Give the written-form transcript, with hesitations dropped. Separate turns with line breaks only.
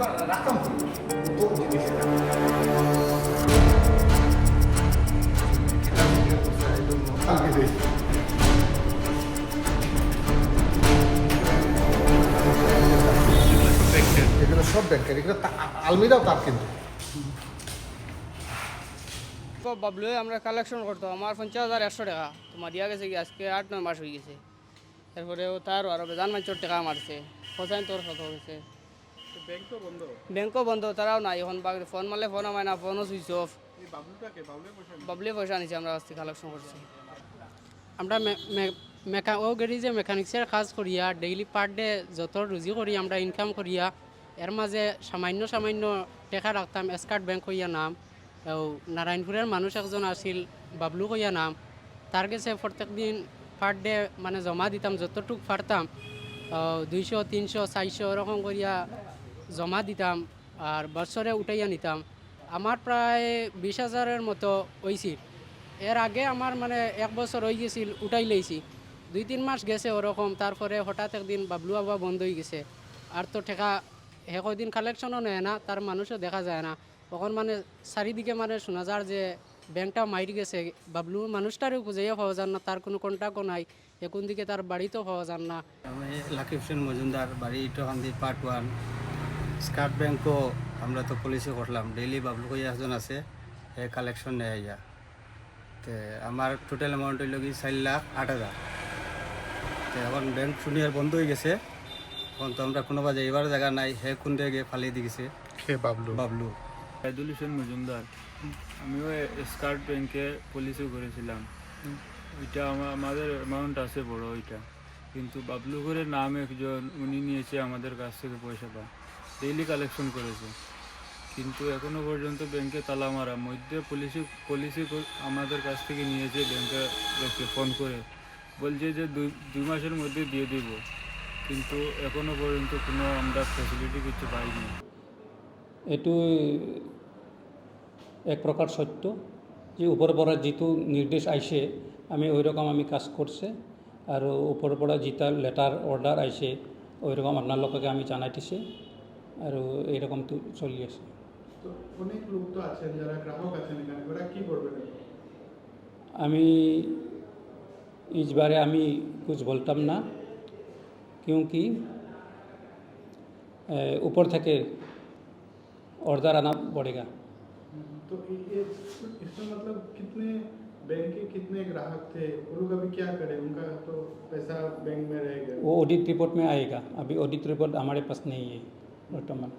আমরা রাখতাম তো জিনিসটা এগুলো সব ব্যাংকের, এগুলো আলমিরাও তার কিন্তু
বাবলু আমরা কালেকশন করতো আমার 50,100 টাকা তোমার দিয়া গেছে কি আজকে 8-9 মাস হয়ে গেছে। তারপরে ও তারও আরো বেজান মাঞ্চর টাকা মারছে, হোসাইন তোর কত হয়েছে। ব্যাংকও বন্ধ, তারাও নাই এখন। ফোন মারলে ফোন আমায় না, ফোনও সুইচ অফ। বাবলি পয়সা নিচ্ছে আমরা কাছ থেকে কালেকশন করছি। আমরা ও গাড়ি যে মেকানিক্সের কাজ করিয়া ডেইলি পার ডে যত রুজি করি আমরা ইনকাম করিয়া এর মাঝে সামান্য সামান্য টাকা রাখতাম। স্কার্ট ব্যাংক হইয়া নাম, নারায়ণপুরের মানুষ একজন আসিল বাবলু কইয়া নাম, তার কাছে প্রত্যেক দিন পার ডে মানে জমা দিতাম যতটুকু পারতাম, 200, 300, 400 এরকম করিয়া জমা দিতাম আর বছরে উঠাইয়া নিতাম। আমার প্রায় 20,000-এর মতো হয়েছিল। এর আগে আমার মানে 1 বছর হয়ে গেছিল উঠাই লইছি, 2-3 মাস গেছে ওরকম। তারপরে হঠাৎ একদিন বাবলু আবা বন্ধ হয়ে গেছে, আর তো টাকা হে কদিন কালেকশনও নেয় না, তার মানুষও দেখা যায় না। তখন মানে চারিদিকে মানে শোনা যায় যে ব্যাংকটা মাইর গেছে। বাবলু মানুষটারও খুঁজেও পাওয়া যান না, তার কোনো কন্ট্যাক্টও নাই, এখন দিকে তার বাড়িতেও পাওয়া যান না।
আমি লাকিব সেন মজুমদার, বাড়ি ইটোকান্দি পার্ট 1। স্কার্ট ব্যাংকও আমরা তো পুলিশে করলাম, ডেইলি বাবলু কইয়া একজন আছে, হে কালেকশন নেয় ইয়া। তো আমার টোটাল অ্যামাউন্ট হইল কি 4,08,000। তো এখন ব্যাংক শুনিয়ার বন্ধ হয়ে গেছে, এখন তো আমরা কোনো বাজে এবার জায়গা নাই, হে কোন গিয়ে ফালিয়ে দিয়ে গেছে বাবলু।
সাইদুল হোসেন মজুমদার, আমিও স্কার্ট ব্যাংকে পুলিশে করেছিলাম। ওইটা আমাদের অ্যামাউন্ট আছে বড় ওইটা, কিন্তু বাবলু ঘরের নাম একজন, উনি নিয়েছে আমাদের কাছ থেকে পয়সাটা, ডেইলি কালেকশন করেছে। কিন্তু এখনো পর্যন্ত ব্যাংকে তালা মারা, মধ্যে পুলিশে আমাদের কাছ থেকে নিয়েছে ব্যাংকে ফোন করে, বলছে যে 2 মাসের মধ্যে দিয়ে দিব, কিন্তু এখনো পর্যন্ত কোনো আমরা ফ্যাসিলিটি কিছু পাইনি।
এইটো এক প্রকার সত্য যে উপর পৰা যিটো নিৰ্দেশ আইছে আমি ওই রকম আমি কাজ করছে, আর উপর পৰা যেটা লেটার অর্ডার আইছে ওই রকম আপনার আমি জানাই দিছি, আর এইরকম তো চলি আছে।
তো অনেক লোক তো আছেন যারা গ্রাহক আছেন এখানে, ওরা কি করবেন?
আমি इस बारे আমি कुछ বলতাম না, क्योंकि ऊपर থেকে ऑर्डर आना पड़ेगा।
तो इसका मतलब कितने बैंक के कितने ग्राहक थे, वो लोग अभी क्या करें? उनका तो पैसा बैंक में रहेगा।
वो ऑडिट रिपोर्ट में आएगा, अभी ऑडिट रिपोर्ट हमारे पास नहीं है वर्तमान।